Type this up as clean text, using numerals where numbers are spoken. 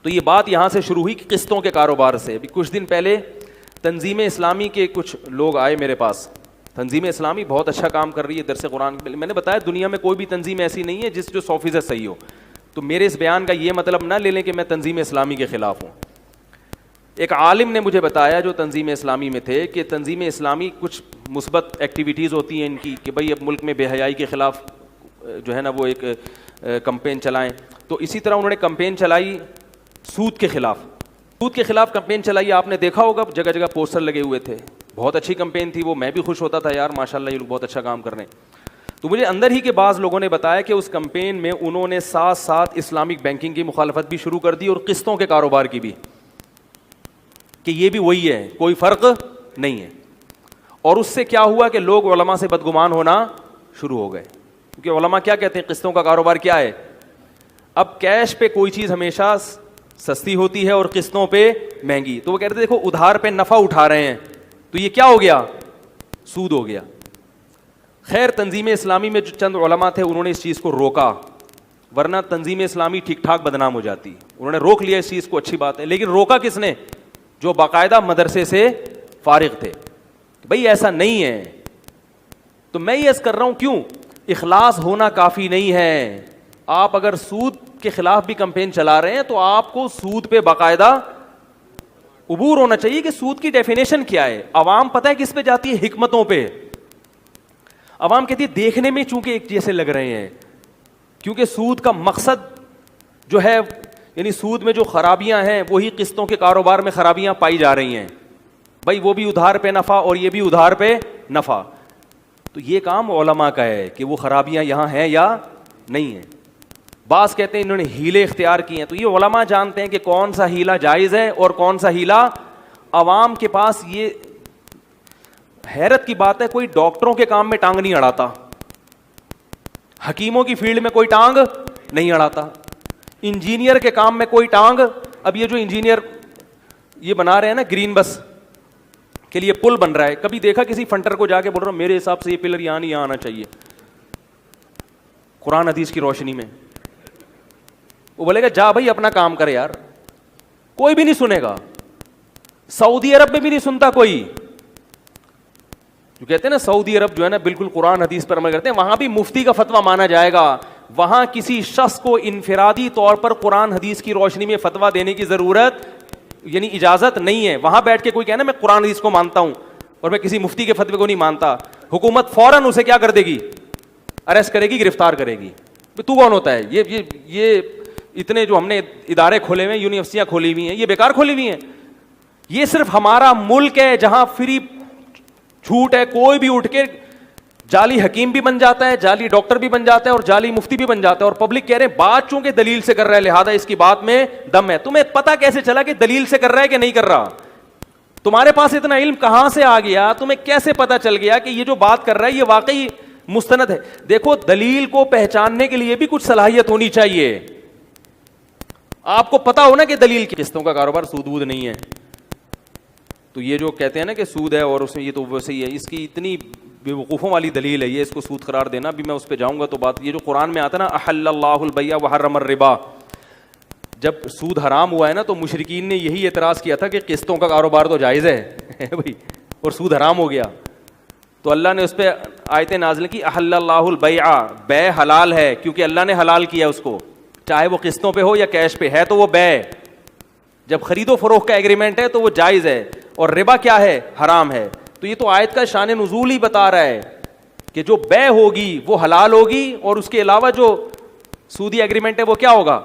تو یہ بات یہاں سے شروع ہوئی کہ قسطوں کے کاروبار سے. ابھی کچھ دن پہلے تنظیم اسلامی کے کچھ لوگ آئے میرے پاس. تنظیم اسلامی بہت اچھا کام کر رہی ہے درس قرآن. میں نے بتایا دنیا میں کوئی بھی تنظیم ایسی نہیں ہے جو 100% صحیح ہو. تو میرے اس بیان کا یہ مطلب نہ لے لیں کہ میں تنظیم اسلامی کے خلاف ہوں. ایک عالم نے مجھے بتایا جو تنظیم اسلامی میں تھے کہ تنظیم اسلامی کچھ مثبت ایکٹیویٹیز ہوتی ہیں ان کی کہ بھائی اب ملک میں بے حیائی کے خلاف جو ہے نا وہ ایک کمپین چلائیں. تو اسی طرح انہوں نے کمپین چلائی سود کے خلاف. سود کے خلاف کمپین چلائی. آپ نے دیکھا ہوگا جگہ جگہ پوسٹر لگے ہوئے تھے. بہت اچھی کمپین تھی وہ. میں بھی خوش ہوتا تھا یار ماشاءاللہ یہ لوگ بہت اچھا کام کر رہے ہیں. تو مجھے اندر ہی کے بعض لوگوں نے بتایا کہ اس کمپین میں انہوں نے ساتھ ساتھ اسلامک بینکنگ کی مخالفت بھی شروع کر دی اور قسطوں کے کاروبار کی بھی, کہ یہ بھی وہی ہے, کوئی فرق نہیں ہے. اور اس سے کیا ہوا کہ لوگ علماء سے بدگمان ہونا شروع ہو گئے. کیونکہ علماء کیا کہتے ہیں قسطوں کا کاروبار کیا ہے. اب کیش پہ کوئی چیز ہمیشہ سستی ہوتی ہے اور قسطوں پہ مہنگی. تو وہ کہتے ہیں دیکھو ادھار پہ نفع اٹھا رہے ہیں تو یہ کیا ہو گیا, سود ہو گیا. خیر تنظیم اسلامی میں جو چند علماء تھے انہوں نے اس چیز کو روکا, ورنہ تنظیم اسلامی ٹھیک ٹھاک بدنام ہو جاتی. انہوں نے روک لیا اس چیز کو, اچھی بات ہے. لیکن روکا کس نے؟ جو باقاعدہ مدرسے سے فارغ تھے. بھئی ایسا نہیں ہے. تو میں یہ عرض کر رہا ہوں کیوں اخلاص ہونا کافی نہیں ہے. آپ اگر سود کے خلاف بھی کمپین چلا رہے ہیں تو آپ کو سود پہ باقاعدہ عبور ہونا چاہیے کہ سود کی ڈیفینیشن کیا ہے. عوام پتہ ہے کس پہ جاتی ہے؟ حکمتوں پہ. عوام کہتی ہے دیکھنے میں چونکہ ایک جیسے لگ رہے ہیں, کیونکہ سود کا مقصد جو ہے یعنی سود میں جو خرابیاں ہیں وہی قسطوں کے کاروبار میں خرابیاں پائی جا رہی ہیں. بھائی وہ بھی ادھار پہ نفع اور یہ بھی ادھار پہ نفع. تو یہ کام علماء کا ہے کہ وہ خرابیاں یہاں ہیں یا نہیں ہیں. بعض کہتے ہیں انہوں نے ہیلے اختیار کیے ہیں. تو یہ علماء جانتے ہیں کہ کون سا ہیلا جائز ہے اور کون سا ہیلا. عوام کے پاس یہ حیرت کی بات ہے کوئی ڈاکٹروں کے کام میں ٹانگ نہیں اڑاتا, حکیموں کی فیلڈ میں کوئی ٹانگ نہیں اڑاتا, انجینئر کے کام میں کوئی ٹانگ. اب یہ جو انجینئر یہ بنا رہے ہیں نا گرین بس کے لیے پل بن رہا ہے, کبھی دیکھا کسی فنٹر کو جا کے بول رہا ہوں میرے حساب سے یہ پلر یہاں نہیں یہاں آنا چاہیے قرآن حدیث کی روشنی میں؟ وہ بولے گا جا بھائی اپنا کام کرے یار. کوئی بھی نہیں سنے گا. سعودی عرب میں بھی نہیں سنتا کوئی. جو کہتے ہیں نا سعودی عرب جو ہے نا بالکل قرآن حدیث پر عمل کرتے ہیں, وہاں بھی مفتی کا فتویٰ مانا جائے گا. وہاں کسی شخص کو انفرادی طور پر قرآن حدیث کی روشنی میں فتویٰ دینے کی ضرورت یعنی اجازت نہیں ہے. وہاں بیٹھ کے کوئی کہنا میں قرآن حدیث کو مانتا ہوں اور میں کسی مفتی کے فتوے کو نہیں مانتا, حکومت فوراً اسے کیا کر دے گی, اریسٹ کرے گی, گرفتار کرے گی. تو کون ہوتا ہے یہ اتنے جو ہم نے ادارے کھولے ہوئے ہیں, یونیورسٹیاں کھولی ہوئی ہیں, یہ بیکار کھولی ہوئی ہیں. یہ صرف ہمارا ملک ہے جہاں فری چھوٹ ہے. کوئی بھی اٹھ کے جعلی حکیم بھی بن جاتا ہے, جعلی ڈاکٹر بھی بن جاتا ہے اور جعلی مفتی بھی بن جاتا ہے. اور پبلک کہہ رہے ہیں بات چونکہ دلیل سے کر رہا ہے لہذا اس کی بات میں دم ہے. تمہیں پتہ کیسے چلا کہ دلیل سے کر رہا ہے کہ نہیں کر رہا؟ تمہارے پاس اتنا علم کہاں سے آ گیا؟ تمہیں کیسے پتہ چل گیا کہ یہ جو بات کر رہا ہے یہ واقعی مستند ہے؟ دیکھو دلیل کو پہچاننے کے لیے بھی کچھ صلاحیت ہونی چاہیے. آپ کو پتا ہو نا کہ دلیل کی قسطوں کا کاروبار سود وود نہیں ہے. تو یہ جو کہتے ہیں نا کہ سود ہے اور اس میں یہ تو ویسے ہی ہے, اس کی اتنی بیوقوفوں والی دلیل ہے یہ, اس کو سود قرار دینا. بھی میں اس پہ جاؤں گا تو بات یہ جو قرآن میں آتا ہے نا احل اللہ البیع وحرم الربا, جب سود حرام ہوا ہے نا تو مشرکین نے یہی اعتراض کیا تھا کہ قسطوں کا کاروبار تو جائز ہے بھائی اور سود حرام ہو گیا. تو اللہ نے اس پہ آیتیں نازل کی احل اللہ البیع, بے حلال ہے کیونکہ اللہ نے حلال کیا اس کو, چاہے وہ قسطوں پہ ہو یا کیش پہ ہے تو وہ بے. جب خرید و فروخت کا ایگریمنٹ ہے تو وہ جائز ہے اور ربا کیا ہے, حرام ہے. تو یہ تو آیت کا شان نزول ہی بتا رہا ہے کہ جو بے ہوگی وہ حلال ہوگی اور اس کے علاوہ جو سودی ایگریمنٹ ہے وہ کیا ہوگا,